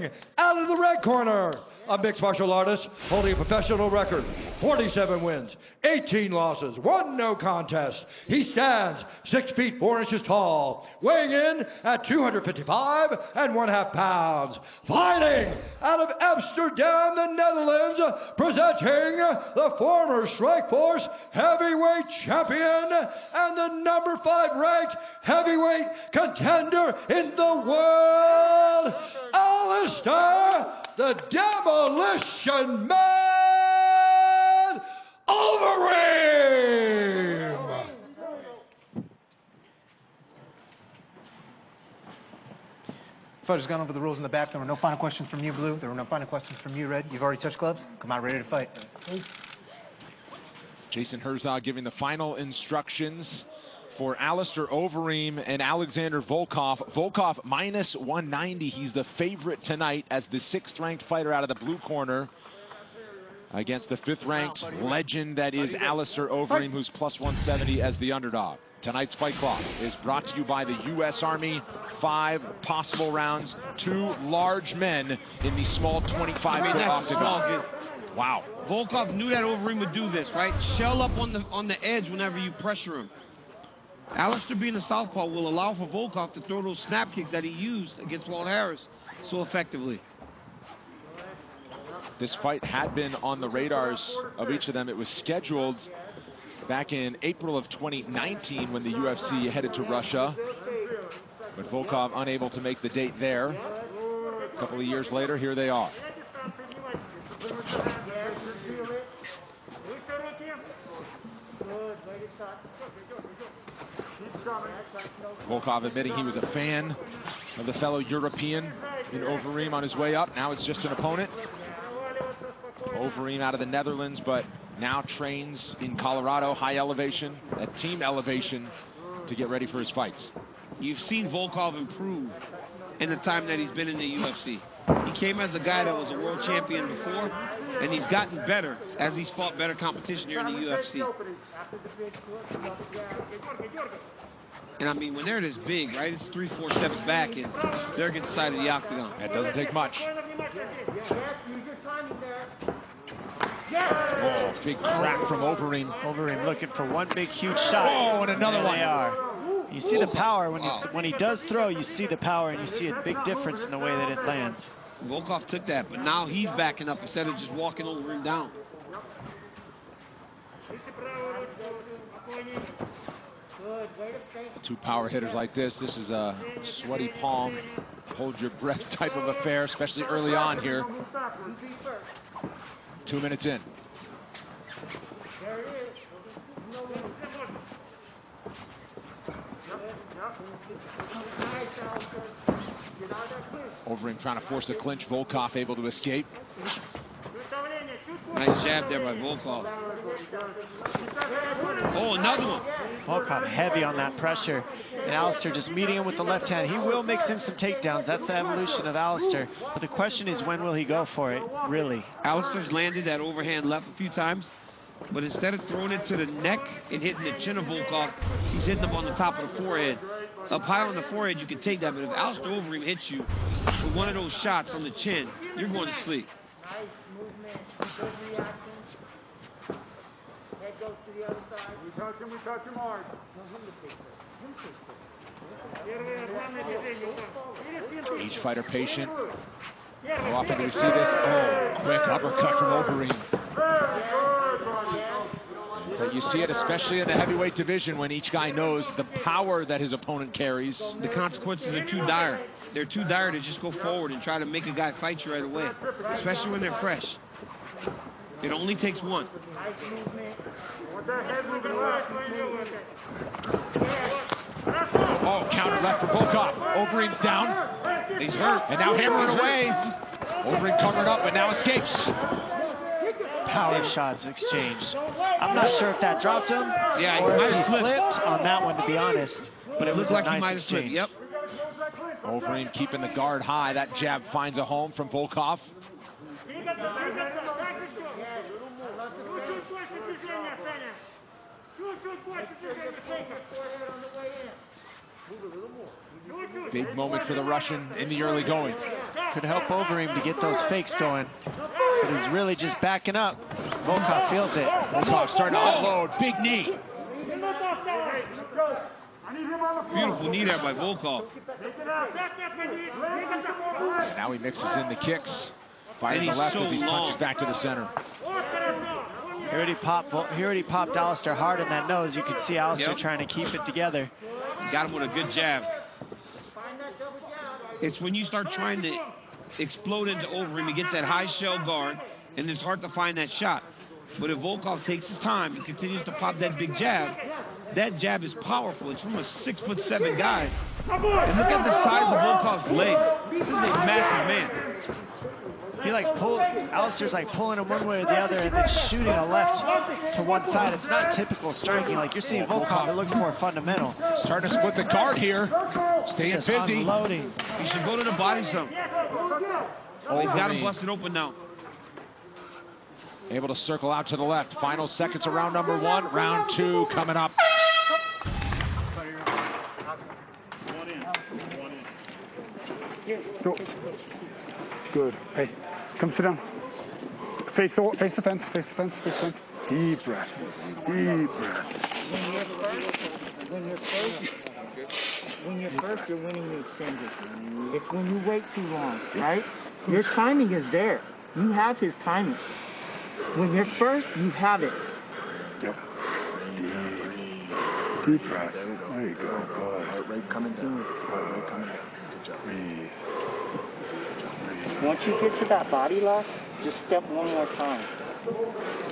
Ring, out of the red corner, a mixed martial artist holding a professional record, 47 wins, 18 losses, 1 no contest. He stands 6 feet 4 inches tall, weighing in at 255 1/2 pounds. Fighting out of Amsterdam, the Netherlands, presenting the former Strikeforce heavyweight champion and the number 5 ranked heavyweight contender in the world, Alistair the Demolition Man Overeem! Fighters gone over the rules in the back. There were no final questions from you, Blue. There were no final questions from you, Red. You've already touched gloves. Come out ready to fight. Jason Herzog giving the final instructions for Alistair Overeem and Alexander Volkov. Volkov minus 190. He's the favorite tonight as the 6th ranked fighter out of the blue corner against the 5th ranked legend that is Alistair Overeem, who's plus 170 as the underdog. Tonight's Fight Clock is brought to you by the U.S. Army. 5 possible rounds, 2 large men in the small 25-foot octagon. Wow. Volkov knew that Overeem would do this, right? Shell up on the edge whenever you pressure him. Alistair, being a southpaw, will allow for Volkov to throw those snap kicks that he used against Walt Harris so effectively. This fight had been on the radars of each of them. It was scheduled back in April of 2019 when the UFC headed to Russia, but Volkov unable to make the date there. A couple of years later, here they are. Volkov admitting he was a fan of the fellow European in Overeem on his way up. Now it's just an opponent. Overeem out of the Netherlands, but now trains in Colorado, high elevation, at team elevation, to get ready for his fights. You've seen Volkov improve in the time that he's been in the UFC. He came as a guy that was a world champion before, and he's gotten better as he's fought better competition here in the UFC. And I mean, when they're this big, right, it's 3-4 steps back, and they're against the side of the octagon. That doesn't take much. Oh, big crack from Overeem. Overeem looking for one big, huge shot. Oh, and another one. They are. You see the power when he does throw. You see the power, and you see a big difference in the way that it lands. Volkov took that, but now he's backing up instead of just walking Overeem down. Two power hitters like this is a sweaty palm, hold your breath type of affair, especially early on here. 2 minutes in. Overeem trying to force a clinch. Volkov able to escape. Nice jab there by Volkov. Oh, another one. Volkov heavy on that pressure. And Alistair just meeting him with the left hand. He will mix in some takedowns. That's the evolution of Alistair. But the question is, when will he go for it, really? Alistair's landed that overhand left a few times, but instead of throwing it to the neck and hitting the chin of Volkov, he's hitting him on the top of the forehead. Up high on the forehead, you can take that, but if Alistair Overeem hits you with one of those shots on the chin, you're going to sleep. Each fighter patient. How often do we see this? Oh, quick uppercut from Overeem. So you see it especially in the heavyweight division when each guy knows the power that his opponent carries. The consequences are too dire. They're too dire to just go forward and try to make a guy fight you right away, especially when they're fresh. It only takes one. Oh, counter left for Volkov. Overeem's down. He's hurt. And now hammering away. Overeem covered up, but now escapes. Power shots exchanged. I'm not sure if that dropped him Yeah, or he might if he have slipped on that one, to be honest. But it looked was like a he nice might have slipped. exchange. Yep. Overeem keeping the guard high. That jab finds a home from Volkov. Big moment for the Russian in the early going. Could help Overeem to get those fakes going. But he's really just backing up. Volkov feels it. Volkov starting to unload. Big knee. Beautiful knee there by Volkov. And now he mixes in the kicks. Fires And the he's left so as he long. punches back to the center. He already popped Alistair hard in that nose. You can see Alistair Yep. trying to keep it together. Got him with a good jab. It's when you start trying to explode into Overeem, he gets that high shell guard, and it's hard to find that shot. But if Volkov takes his time and continues to pop that big jab, that jab is powerful. It's from a 6'7" guy. And look at the size of Volkov's legs. This is a massive man. Alistair's like pulling him one way or the other and then shooting a left to one side. It's not typical striking like you're seeing Volkov. It looks more fundamental. Starting to split the card here. Staying Just busy. unloading. He should go to the body zone. Oh, he's got him busted open now. Able to circle out to the left. Final seconds of round number 1. Round 2 coming up. So, good. Hey, come sit down. Face the fence, face the fence, face the fence. Deep breath, deep breath. When you're first, you're winning the extended. It's when you wait too long, right? Your timing is there. You have his timing. When you're first, you have it. Yep. Deep breath. There you go. Good. Heart rate coming down. Heart rate coming down. Good job. Breathe. Once you get to that body lock, just step one more time.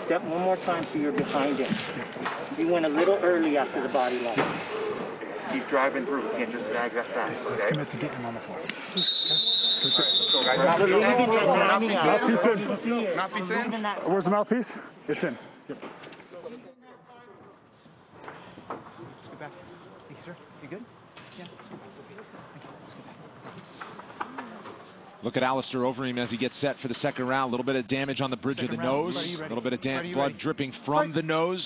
Step one more time so you're behind him. You went a little early after the body lock. Keep driving through. You can't just sag that fast, okay? Commit to getting him on the floor. Where's the mouthpiece? It's in. Yep. Let's go back. Thank you, sir. You good? Yeah. Look at Alistair Overeem as he gets set for the second round. A little bit of damage on the bridge of the nose. A little bit of blood dripping from the nose.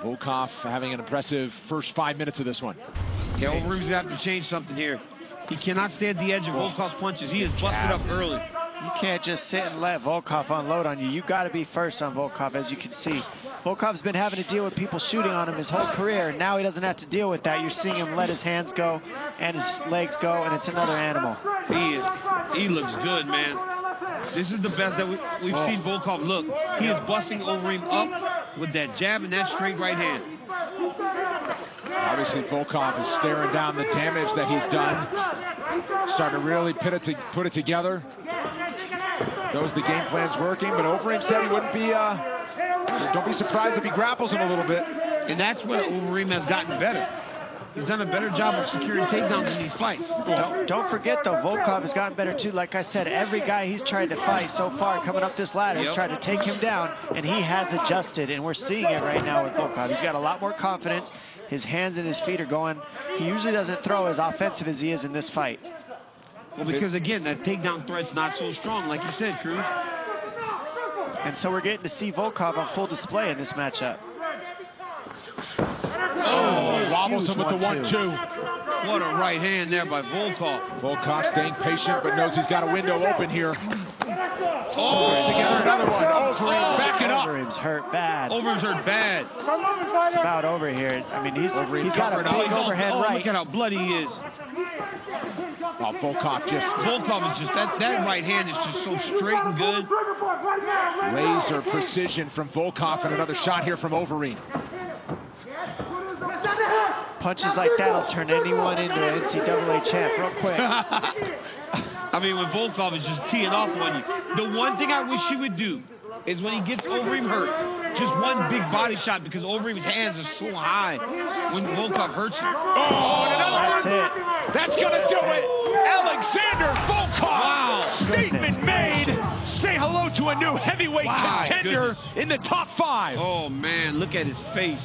Volkov having an impressive first 5 minutes of this one. Yeah, Overeem's got to change something here. He cannot stay at the edge of Volkov's punches. He is busted up early. You can't just sit and let Volkov unload on you. You got to be first on Volkov, as you can see. Volkov's been having to deal with people shooting on him his whole career. Now he doesn't have to deal with that. You're seeing him let his hands go and his legs go, and it's another animal. He looks good, man. This is the best that we've seen Volkov look. He is busting Overeem up with that jab and that straight right hand. Obviously, Volkov is staring down the damage that he's done. Starting to really put it together. Knows the game plan's working, but Overeem said he wouldn't be, don't be surprised if he grapples him a little bit. And that's when Overeem has gotten better. He's done a better job of securing takedowns in these fights. Don't forget, though, Volkov has gotten better, too. Like I said, every guy he's tried to fight so far coming up this ladder has tried to take him down, and he has adjusted, and we're seeing it right now with Volkov. He's got a lot more confidence. His hands and his feet are going. He usually doesn't throw as offensive as he is in this fight. Well, because, again, that takedown threat's not so strong, like you said, Cruz. And so we're getting to see Volkov on full display in this matchup. Oh, wobbles him with the 1-2. What a right hand there by Volkov. Volkov staying patient, but knows he's got a window open here. Oh, together another one. Overeem backing up. Overeem's hurt bad. Overeem's hurt bad. It's about over here. I mean, he's got a big overhead right. Look at how bloody he is. Oh, Volkov is just, that right hand is just so straight and good. Laser precision from Volkov, and another shot here from Overeem. Punches like that will turn anyone into an NCAA champ real quick. I mean, when Volkov is just teeing off on you. The one thing I wish he would do is when he gets Overeem hurt, just one big body shot, because Overeem's hands are so high when Volkov hurts him. Oh, and another That's one. it. That's going to do it. Alexander Volkov. Wow. Statement made. Say hello to a new heavyweight contender in the top 5. Oh, man, look at his face.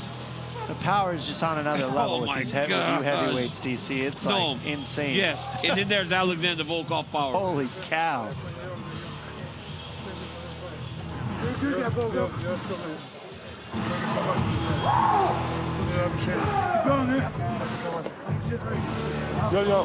The power is just on another level with these new heavyweights, DC. It's like insane. Yes, and then there's Alexander Volkov power. Holy cow. Yo, yo.